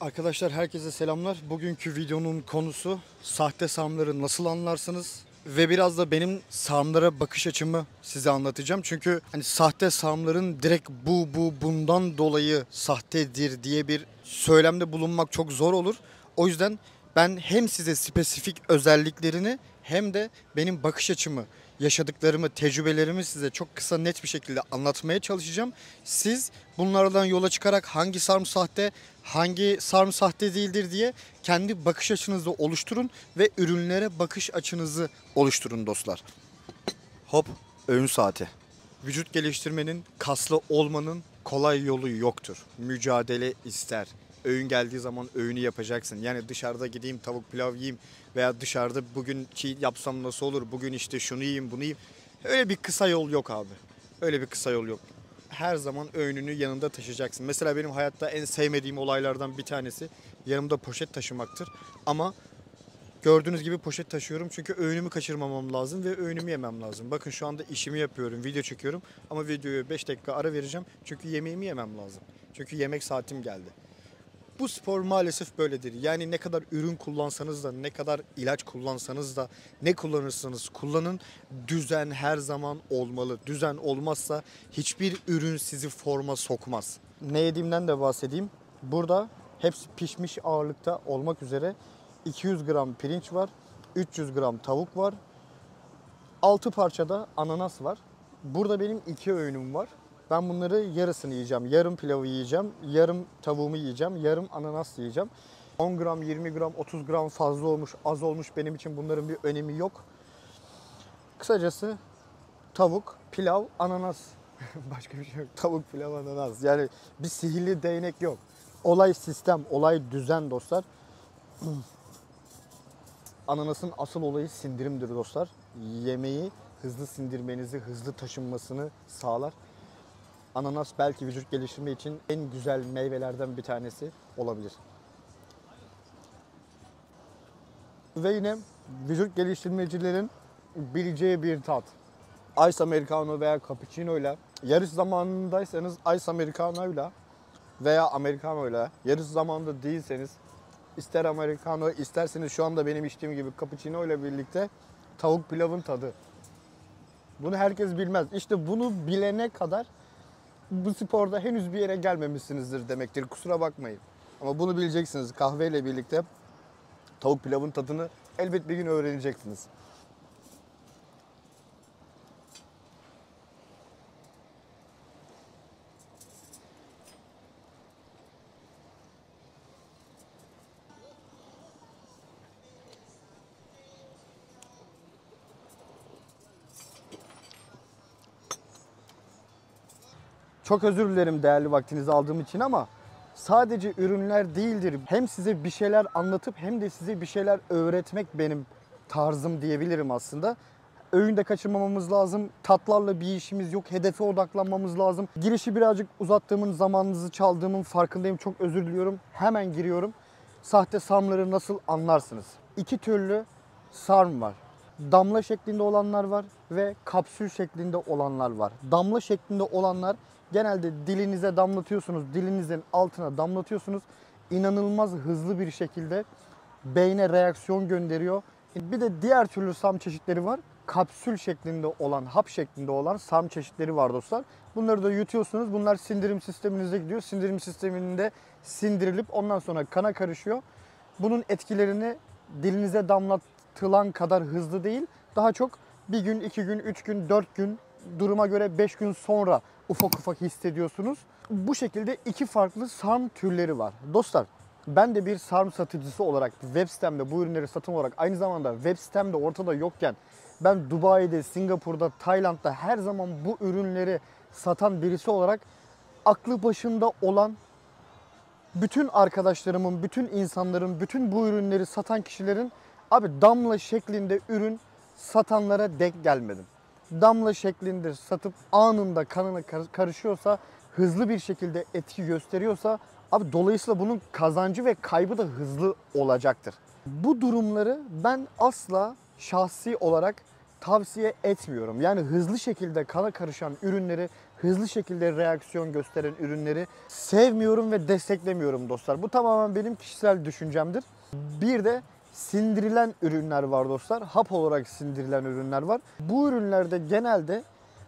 Arkadaşlar herkese selamlar. Bugünkü videonun konusu sahte sarımları nasıl anlarsınız? Ve biraz da benim sarımlara bakış açımı size anlatacağım. Çünkü hani sahte sarımların direkt bundan dolayı sahtedir diye bir söylemde bulunmak çok zor olur. O yüzden ben hem size spesifik özelliklerini hem de benim bakış açımı, yaşadıklarımı, tecrübelerimi size çok kısa net bir şekilde anlatmaya çalışacağım. Siz bunlardan yola çıkarak hangi sarım sahte, hangi sarım sahte değildir diye kendi bakış açınızı oluşturun ve ürünlere bakış açınızı oluşturun dostlar. Hop, öğün saati. Vücut geliştirmenin, kaslı olmanın kolay yolu yoktur. Mücadele ister. Öğün geldiği zaman öğünü yapacaksın. Yani dışarıda gideyim tavuk pilav yiyeyim veya dışarıda bugün çiğ yapsam nasıl olur? Bugün işte şunu yiyeyim bunu yiyeyim. Öyle bir kısa yol yok abi. Öyle bir kısa yol yok. Her zaman öğününü yanında taşıyacaksın. Mesela benim hayatta en sevmediğim olaylardan bir tanesi yanımda poşet taşımaktır. Ama gördüğünüz gibi poşet taşıyorum çünkü öğünümü kaçırmamam lazım ve öğünümü yemem lazım. Bakın şu anda işimi yapıyorum, video çekiyorum ama videoya 5 dakika ara vereceğim çünkü yemeğimi yemem lazım. Çünkü yemek saatim geldi. Bu spor maalesef böyledir. Yani ne kadar ürün kullansanız da, ne kadar ilaç kullansanız da, ne kullanırsanız kullanın, düzen her zaman olmalı. Düzen olmazsa hiçbir ürün sizi forma sokmaz. Ne yediğimden de bahsedeyim. Burada hepsi pişmiş ağırlıkta olmak üzere 200 gram pirinç var, 300 gram tavuk var, 6 parçada ananas var. Burada benim 2 öğünüm var. Ben bunları yarısını yiyeceğim. Yarım pilavı yiyeceğim, yarım tavuğumu yiyeceğim, yarım ananas yiyeceğim. 10 gram, 20 gram, 30 gram fazla olmuş, az olmuş benim için bunların bir önemi yok. Kısacası tavuk, pilav, ananas. Başka bir şey yok. Tavuk, pilav, ananas. Yani bir sihirli değnek yok. Olay sistem, olay düzen dostlar. Ananasın asıl olayı sindirimdir dostlar. Yemeği hızlı sindirmenizi, hızlı taşınmasını sağlar. Ananas belki vücut geliştirme için en güzel meyvelerden bir tanesi olabilir. Ve yine vücut geliştirmecilerin bileceği bir tat. Ice Americano veya Cappuccino ile yarış zamanındaysanız Ice Americano ile veya Americano ile, yarış zamanında değilseniz ister Americano isterseniz şu anda benim içtiğim gibi Cappuccino ile birlikte tavuk pilavın tadı. Bunu herkes bilmez. İşte bunu bilene kadar bu sporda henüz bir yere gelmemişsinizdir demektir. Kusura bakmayın. Ama bunu bileceksiniz. Kahveyle birlikte tavuk pilavın tadını elbet bir gün öğreneceksiniz. Çok özür dilerim değerli vaktinizi aldığım için ama sadece ürünler değildir. Hem size bir şeyler anlatıp hem de size bir şeyler öğretmek benim tarzım diyebilirim aslında. Öğünde kaçırmamamız lazım. Tatlarla bir işimiz yok. Hedefe odaklanmamız lazım. Girişi birazcık uzattığımın, zamanınızı çaldığımın farkındayım. Çok özür diliyorum. Hemen giriyorum. Sahte sarmları nasıl anlarsınız? İki türlü sarm var. Damla şeklinde olanlar var ve kapsül şeklinde olanlar var. Damla şeklinde olanlar genelde dilinize damlatıyorsunuz, dilinizin altına damlatıyorsunuz. İnanılmaz hızlı bir şekilde beyne reaksiyon gönderiyor. Bir de diğer türlü sarm çeşitleri var. Kapsül şeklinde olan, hap şeklinde olan sarm çeşitleri var dostlar. Bunları da yutuyorsunuz. Bunlar sindirim sisteminize gidiyor. Sindirim sisteminde sindirilip ondan sonra kana karışıyor. Bunun etkilerini dilinize damlatılan kadar hızlı değil, daha çok bir gün, 2 gün, 3 gün, 4 gün, duruma göre 5 gün sonra ufak ufak hissediyorsunuz. Bu şekilde iki farklı sarm türleri var. Dostlar, ben de bir sarm satıcısı olarak web sitemde bu ürünleri satın olarak aynı zamanda web sitemde ortada yokken ben Dubai'de, Singapur'da, Tayland'da her zaman bu ürünleri satan birisi olarak aklı başında olan bütün arkadaşlarımın, bütün insanların, bütün bu ürünleri satan kişilerin abi damla şeklinde ürün satanlara denk gelmedim. Damla şeklinde satıp anında kanına karışıyorsa, hızlı bir şekilde etki gösteriyorsa abi dolayısıyla bunun kazancı ve kaybı da hızlı olacaktır. Bu durumları ben asla şahsi olarak tavsiye etmiyorum. Yani hızlı şekilde kana karışan ürünleri hızlı şekilde reaksiyon gösteren ürünleri sevmiyorum ve desteklemiyorum dostlar. Bu tamamen benim kişisel düşüncemdir. Bir de sindirilen ürünler var dostlar. Hap olarak sindirilen ürünler var. Bu ürünlerde genelde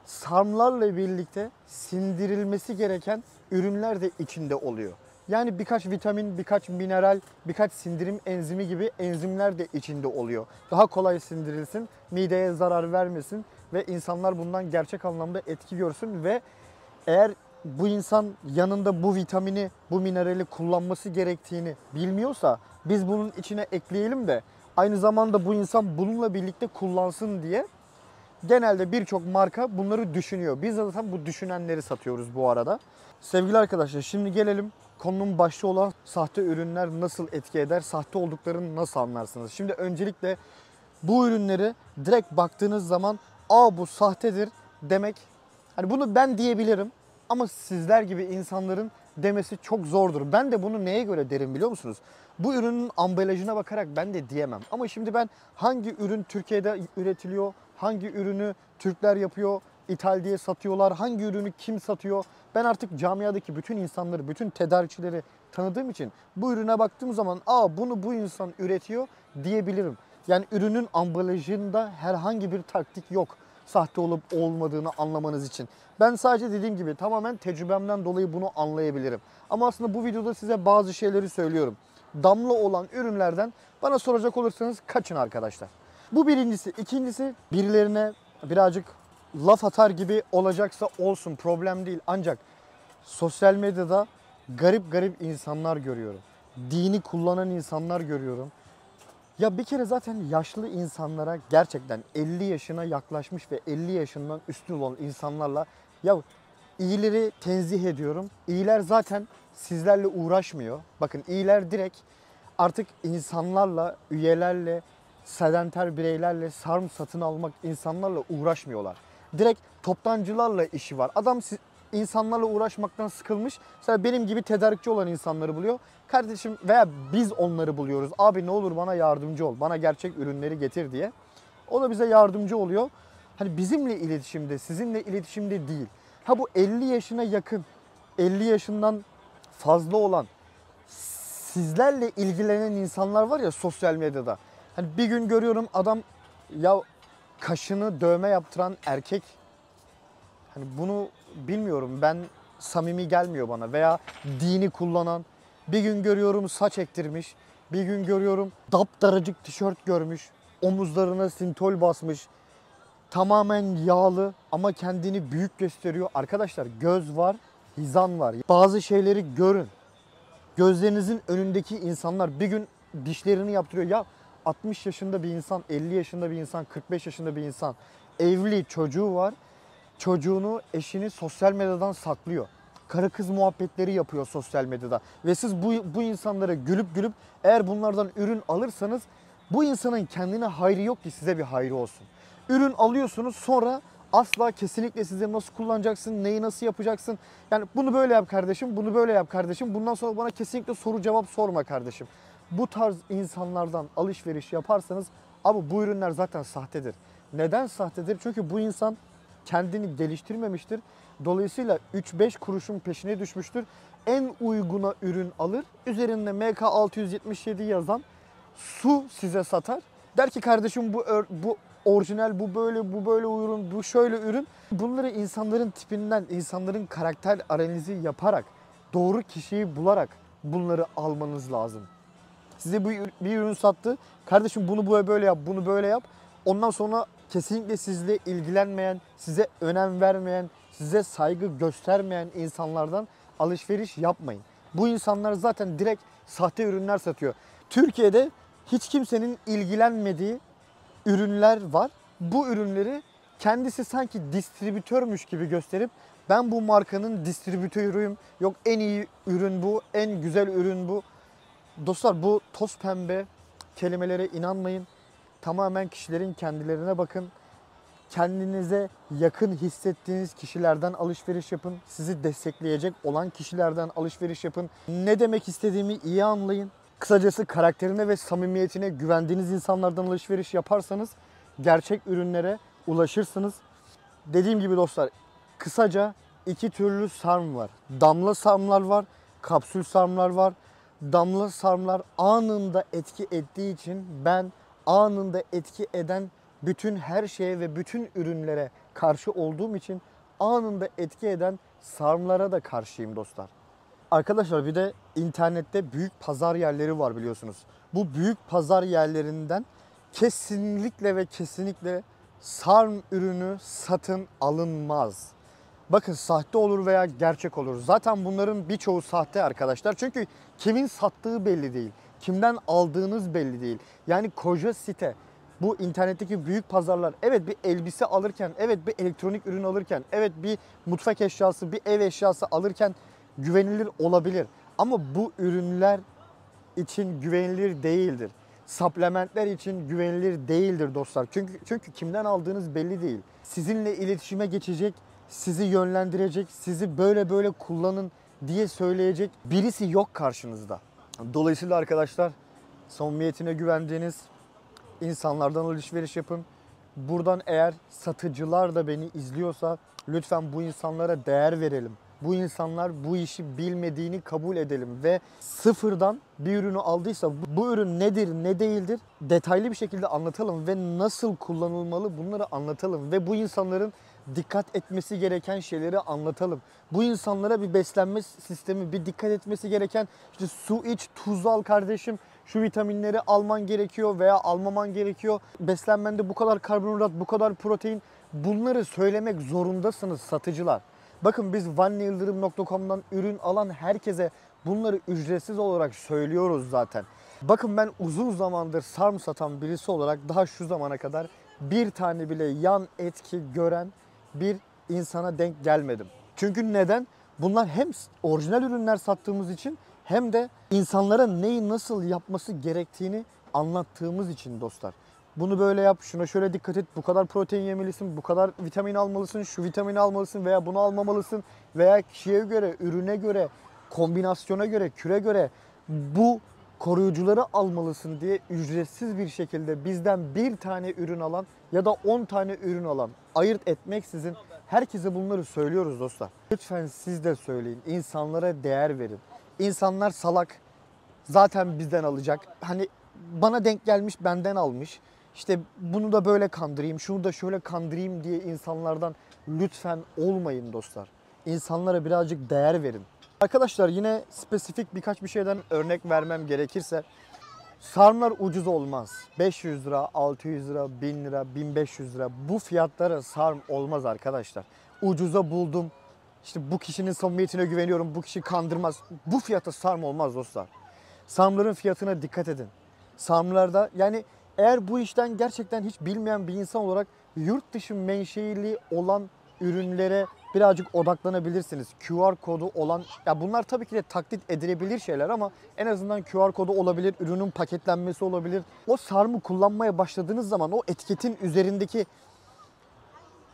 sarımlarla birlikte sindirilmesi gereken ürünler de içinde oluyor. Yani birkaç vitamin, birkaç mineral, birkaç sindirim enzimi gibi enzimler de içinde oluyor. Daha kolay sindirilsin, mideye zarar vermesin ve insanlar bundan gerçek anlamda etki görsün ve eğer bu insan yanında bu vitamini, bu minerali kullanması gerektiğini bilmiyorsa biz bunun içine ekleyelim de aynı zamanda bu insan bununla birlikte kullansın diye genelde birçok marka bunları düşünüyor. Biz de zaten bu düşünenleri satıyoruz bu arada. Sevgili arkadaşlar, şimdi gelelim konunun başlığı olan sahte ürünler nasıl etki eder, sahte olduklarını nasıl anlarsınız? Şimdi öncelikle bu ürünleri direkt baktığınız zaman bu sahtedir demek, hani bunu ben diyebilirim ama sizler gibi insanların demesi çok zordur. Ben de bunu neye göre derim biliyor musunuz? Bu ürünün ambalajına bakarak ben de diyemem. Ama şimdi ben hangi ürün Türkiye'de üretiliyor, hangi ürünü Türkler yapıyor, ithal diye satıyorlar, hangi ürünü kim satıyor? Ben artık camiadaki bütün insanları, bütün tedarikçileri tanıdığım için bu ürüne baktığım zaman bunu bu insan üretiyor diyebilirim. Yani ürünün ambalajında herhangi bir taktik yok sahte olup olmadığını anlamanız için. Ben sadece dediğim gibi tamamen tecrübemden dolayı bunu anlayabilirim. Ama aslında bu videoda size bazı şeyleri söylüyorum. Damla olan ürünlerden bana soracak olursanız kaçın arkadaşlar. Bu birincisi. İkincisi, birilerine birazcık laf atar gibi olacaksa olsun, problem değil. Ancak sosyal medyada garip garip insanlar görüyorum. Dini kullanan insanlar görüyorum. Ya bir kere zaten yaşlı insanlara gerçekten 50 yaşına yaklaşmış ve 50 yaşından üstün olan insanlarla iyileri tenzih ediyorum. İyiler zaten sizlerle uğraşmıyor. Bakın iyiler direkt artık insanlarla, üyelerle, sedanter bireylerle, sarım satın almak insanlarla uğraşmıyorlar. Direkt toptancılarla işi var. Adam insanlarla uğraşmaktan sıkılmış. Mesela benim gibi tedarikçi olan insanları buluyor. Kardeşim veya biz onları buluyoruz. Abi ne olur bana yardımcı ol. Bana gerçek ürünleri getir diye. O da bize yardımcı oluyor. Hani bizimle iletişimde, sizinle iletişimde değil. Bu 50 yaşına yakın, 50 yaşından fazla olan, sizlerle ilgilenen insanlar var ya sosyal medyada. Hani bir gün görüyorum adam kaşını dövme yaptıran erkek. Hani bunu bilmiyorum, ben samimi gelmiyor bana. Veya dini kullanan, bir gün görüyorum saç ektirmiş, bir gün görüyorum daptaracık tişört görmüş, omuzlarına sintol basmış, tamamen yağlı ama kendini büyük gösteriyor. Arkadaşlar göz var, hizan var. Bazı şeyleri görün. Gözlerinizin önündeki insanlar bir gün dişlerini yaptırıyor. 60 yaşında bir insan, 50 yaşında bir insan, 45 yaşında bir insan evli, çocuğu var. Çocuğunu, eşini sosyal medyadan saklıyor. Karı kız muhabbetleri yapıyor sosyal medyada. Ve siz bu insanlara gülüp gülüp eğer bunlardan ürün alırsanız bu insanın kendine hayrı yok ki size bir hayrı olsun. Ürün alıyorsunuz, sonra asla kesinlikle size nasıl kullanacaksın, neyi nasıl yapacaksın. Yani bunu böyle yap kardeşim, bunu böyle yap kardeşim. Bundan sonra bana kesinlikle soru cevap sorma kardeşim. Bu tarz insanlardan alışveriş yaparsanız bu ürünler zaten sahtedir. Neden sahtedir? Çünkü bu insan kendini geliştirmemiştir. Dolayısıyla 3-5 kuruşun peşine düşmüştür. En uyguna ürün alır. Üzerinde MK677 yazan su size satar. Der ki kardeşim bu orijinal, bu böyle ürün, bu şöyle ürün. Bunları insanların tipinden, insanların karakter analizi yaparak, doğru kişiyi bularak bunları almanız lazım. Size bir ürün sattı. Kardeşim bunu böyle yap, bunu böyle yap. Ondan sonra kesinlikle sizle ilgilenmeyen, size önem vermeyen, size saygı göstermeyen insanlardan alışveriş yapmayın. Bu insanlar zaten direkt sahte ürünler satıyor. Türkiye'de hiç kimsenin ilgilenmediği ürünler var. Bu ürünleri kendisi sanki distribütörmüş gibi gösterip ben bu markanın distribütörüyüm. Yok en iyi ürün bu, en güzel ürün bu. Dostlar bu toz pembe kelimelere inanmayın. Tamamen kişilerin kendilerine bakın. Kendinize yakın hissettiğiniz kişilerden alışveriş yapın. Sizi destekleyecek olan kişilerden alışveriş yapın. Ne demek istediğimi iyi anlayın. Kısacası karakterine ve samimiyetine güvendiğiniz insanlardan alışveriş yaparsanız gerçek ürünlere ulaşırsınız. Dediğim gibi dostlar, kısaca iki türlü sarm var. Damla sarmlar var, kapsül sarmlar var. Damla sarmlar anında etki ettiği için ben anında etki eden bütün her şeye ve bütün ürünlere karşı olduğum için anında etki eden sarmlara da karşıyım dostlar. Arkadaşlar bir de internette büyük pazar yerleri var biliyorsunuz. Bu büyük pazar yerlerinden kesinlikle ve kesinlikle sarm ürünü satın alınmaz. Bakın sahte olur veya gerçek olur. Zaten bunların birçoğu sahte arkadaşlar. Çünkü kimin sattığı belli değil. Kimden aldığınız belli değil. Yani koca site, bu internetteki büyük pazarlar, evet bir elbise alırken, evet bir elektronik ürün alırken, evet bir mutfak eşyası, bir ev eşyası alırken güvenilir olabilir. Ama bu ürünler için güvenilir değildir. Supplementler için güvenilir değildir dostlar. Çünkü kimden aldığınız belli değil. Sizinle iletişime geçecek, sizi yönlendirecek, sizi böyle böyle kullanın diye söyleyecek birisi yok karşınızda. Dolayısıyla arkadaşlar samimiyetine güvendiğiniz insanlardan alışveriş yapın. Buradan eğer satıcılar da beni izliyorsa lütfen bu insanlara değer verelim. Bu insanlar bu işi bilmediğini kabul edelim ve sıfırdan bir ürünü aldıysa bu ürün nedir, ne değildir detaylı bir şekilde anlatalım ve nasıl kullanılmalı bunları anlatalım ve bu insanların dikkat etmesi gereken şeyleri anlatalım. Bu insanlara bir beslenme sistemi, bir dikkat etmesi gereken işte su iç, tuz al kardeşim, şu vitaminleri alman gerekiyor veya almaman gerekiyor. Beslenmende bu kadar karbonhidrat, bu kadar protein, bunları söylemek zorundasınız satıcılar. Bakın biz vannayıldırım.com'dan ürün alan herkese bunları ücretsiz olarak söylüyoruz zaten. Bakın ben uzun zamandır sarm satan birisi olarak daha şu zamana kadar bir tane bile yan etki gören bir insana denk gelmedim. Çünkü neden? Bunlar hem orijinal ürünler sattığımız için hem de insanlara neyi nasıl yapması gerektiğini anlattığımız için dostlar. Bunu böyle yap, şuna şöyle dikkat et, bu kadar protein yemelisin, bu kadar vitamin almalısın, şu vitamini almalısın veya bunu almamalısın veya kişiye göre, ürüne göre, kombinasyona göre, küre göre bu koruyucuları almalısın diye ücretsiz bir şekilde bizden bir tane ürün alan ya da 10 tane ürün alan ayırt etmeksizin herkese bunları söylüyoruz dostlar. Lütfen siz de söyleyin, insanlara değer verin. İnsanlar salak, zaten bizden alacak. Hani bana denk gelmiş, benden almış. İşte bunu da böyle kandırayım, şunu da şöyle kandırayım diye insanlardan lütfen olmayın dostlar. İnsanlara birazcık değer verin. Arkadaşlar yine spesifik birkaç bir şeyden örnek vermem gerekirse sarmlar ucuz olmaz. 500 lira, 600 lira, 1000 lira, 1500 lira bu fiyatlara sarm olmaz arkadaşlar. Ucuza buldum. İşte bu kişinin samimiyetine güveniyorum. Bu kişi kandırmaz. Bu fiyata sarm olmaz dostlar. Sarmların fiyatına dikkat edin. Sarmlarda yani eğer bu işten gerçekten hiç bilmeyen bir insan olarak yurt dışı menşeili olan ürünlere birazcık odaklanabilirsiniz. QR kodu olan, ya bunlar tabii ki de taklit edilebilir şeyler ama en azından QR kodu olabilir, ürünün paketlenmesi olabilir. O sarmı kullanmaya başladığınız zaman o etiketin üzerindeki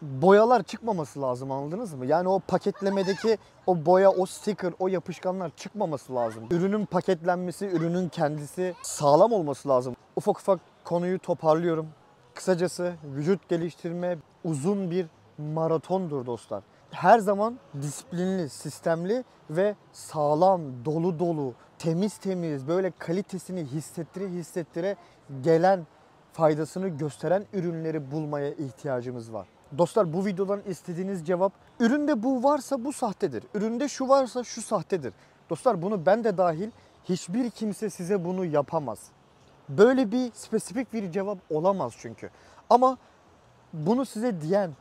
boyalar çıkmaması lazım, anladınız mı? Yani o paketlemedeki o boya, o sticker, o yapışkanlar çıkmaması lazım. Ürünün paketlenmesi, ürünün kendisi sağlam olması lazım. Ufak ufak konuyu toparlıyorum. Kısacası vücut geliştirme uzun bir maratondur dostlar. Her zaman disiplinli, sistemli ve sağlam, dolu dolu, temiz temiz böyle kalitesini hissettire gelen, faydasını gösteren ürünleri bulmaya ihtiyacımız var. Dostlar bu videodan istediğiniz cevap, üründe bu varsa bu sahtedir. Üründe şu varsa şu sahtedir. Dostlar bunu ben de dahil hiçbir kimse size bunu yapamaz. Böyle bir spesifik bir cevap olamaz çünkü. Ama bunu size diyen,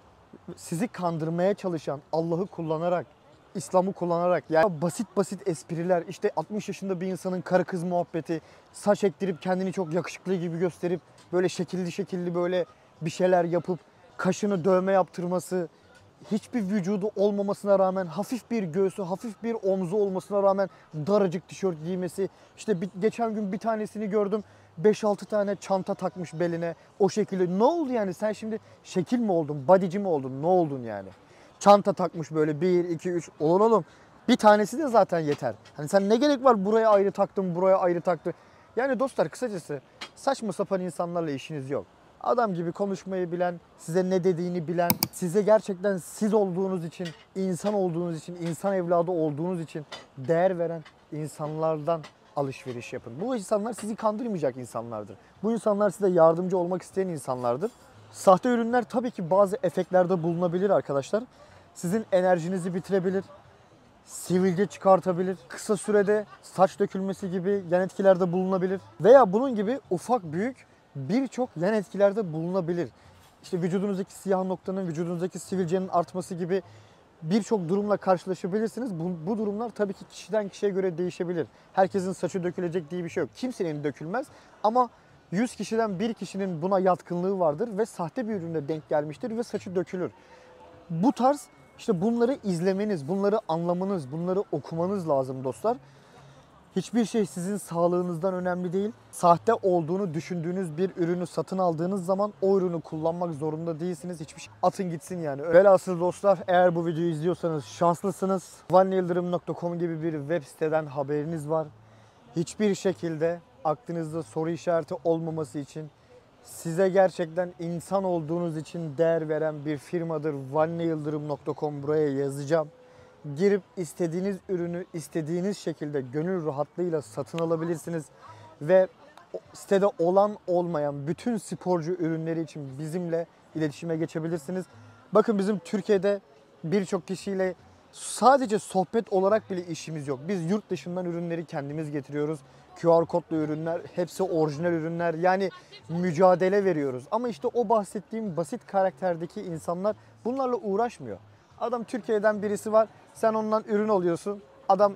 sizi kandırmaya çalışan, Allah'ı kullanarak, İslam'ı kullanarak, yani basit basit espriler, işte 60 yaşında bir insanın karı kız muhabbeti, saç ektirip kendini çok yakışıklı gibi gösterip böyle şekilli şekilli böyle bir şeyler yapıp kaşını dövme yaptırması, hiçbir vücudu olmamasına rağmen hafif bir göğsü, hafif bir omzu olmasına rağmen daracık tişört giymesi. İşte geçen gün bir tanesini gördüm. 5-6 tane çanta takmış beline o şekilde. Ne oldu yani, sen şimdi şekil mi oldun, bodyci mi oldun, ne oldun yani? Çanta takmış böyle 1, 2, 3 olur oğlum. Bir tanesi de zaten yeter. Hani sen ne gerek var buraya ayrı taktın, buraya ayrı taktın. Yani dostlar kısacası saçma sapan insanlarla işiniz yok. Adam gibi konuşmayı bilen, size ne dediğini bilen, size gerçekten siz olduğunuz için, insan olduğunuz için, insan evladı olduğunuz için değer veren insanlardan alışveriş yapın. Bu insanlar sizi kandırmayacak insanlardır. Bu insanlar size yardımcı olmak isteyen insanlardır. Sahte ürünler tabii ki bazı efektlerde bulunabilir arkadaşlar. Sizin enerjinizi bitirebilir, sivilce çıkartabilir, kısa sürede saç dökülmesi gibi yan etkilerde bulunabilir. Veya bunun gibi ufak büyük birçok yan etkilerde bulunabilir. İşte vücudunuzdaki siyah noktanın, vücudunuzdaki sivilcenin artması gibi birçok durumla karşılaşabilirsiniz. Bu durumlar tabii ki kişiden kişiye göre değişebilir. Herkesin saçı dökülecek diye bir şey yok. Kimsenin dökülmez ama 100 kişiden bir kişinin buna yatkınlığı vardır ve sahte bir üründe denk gelmiştir ve saçı dökülür. Bu tarz işte bunları izlemeniz, bunları anlamanız, bunları okumanız lazım dostlar. Hiçbir şey sizin sağlığınızdan önemli değil. Sahte olduğunu düşündüğünüz bir ürünü satın aldığınız zaman o ürünü kullanmak zorunda değilsiniz. Hiçbir şey atın gitsin yani. Velhasıl dostlar, eğer bu videoyu izliyorsanız şanslısınız. vanyıldırım.com gibi bir web siteden haberiniz var. Hiçbir şekilde aklınızda soru işareti olmaması için, size gerçekten insan olduğunuz için değer veren bir firmadır vanyıldırım.com, buraya yazacağım. Girip istediğiniz ürünü istediğiniz şekilde gönül rahatlığıyla satın alabilirsiniz. Ve sitede olan olmayan bütün sporcu ürünleri için bizimle iletişime geçebilirsiniz. Bakın bizim Türkiye'de birçok kişiyle sadece sohbet olarak bile işimiz yok. Biz yurt dışından ürünleri kendimiz getiriyoruz. QR kodlu ürünler, hepsi orijinal ürünler. Yani mücadele veriyoruz. Ama işte o bahsettiğim basit karakterdeki insanlar bunlarla uğraşmıyor. Adam Türkiye'den birisi var, sen ondan ürün alıyorsun. Adam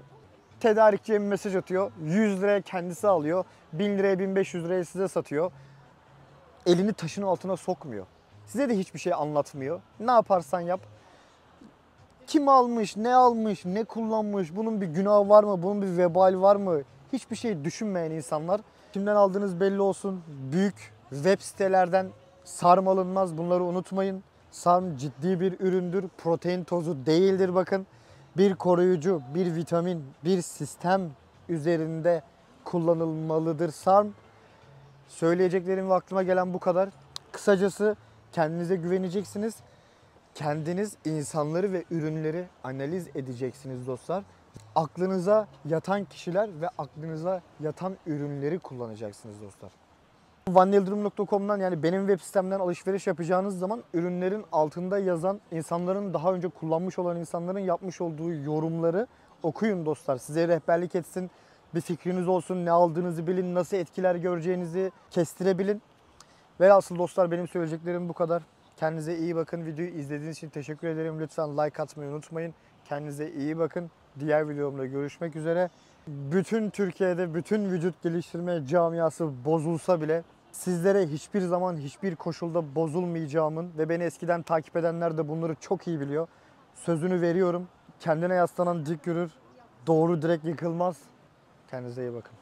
tedarikçiye bir mesaj atıyor. 100 liraya kendisi alıyor. 1000 liraya 1500 liraya size satıyor. Elini taşın altına sokmuyor. Size de hiçbir şey anlatmıyor. Ne yaparsan yap. Kim almış, ne kullanmış, bunun bir günahı var mı, bunun bir vebali var mı? Hiçbir şey düşünmeyen insanlar. Kimden aldığınız belli olsun. Büyük web sitelerden sarm alınmaz. Bunları unutmayın. Sarm ciddi bir üründür. Protein tozu değildir bakın. Bir koruyucu, bir vitamin, bir sistem üzerinde kullanılmalıdır sarm. Söyleyeceklerim ve aklıma gelen bu kadar. Kısacası kendinize güveneceksiniz. Kendiniz insanları ve ürünleri analiz edeceksiniz dostlar. Aklınıza yatan kişiler ve aklınıza yatan ürünleri kullanacaksınız dostlar. vanyıldırım.com'dan, yani benim web sitemden alışveriş yapacağınız zaman ürünlerin altında yazan, insanların daha önce kullanmış olan insanların yapmış olduğu yorumları okuyun dostlar. Size rehberlik etsin, bir fikriniz olsun, ne aldığınızı bilin, nasıl etkiler göreceğinizi kestirebilin. Velhasıl dostlar, benim söyleyeceklerim bu kadar. Kendinize iyi bakın. Videoyu izlediğiniz için teşekkür ederim. Lütfen like atmayı unutmayın. Kendinize iyi bakın. Diğer videomda görüşmek üzere. Bütün Türkiye'de bütün vücut geliştirme camiası bozulsa bile sizlere hiçbir zaman hiçbir koşulda bozulmayacağımın ve beni eskiden takip edenler de bunları çok iyi biliyor. Sözünü veriyorum. Kendine yaslanan dik yürür. Doğru direkt yıkılmaz. Kendinize iyi bakın.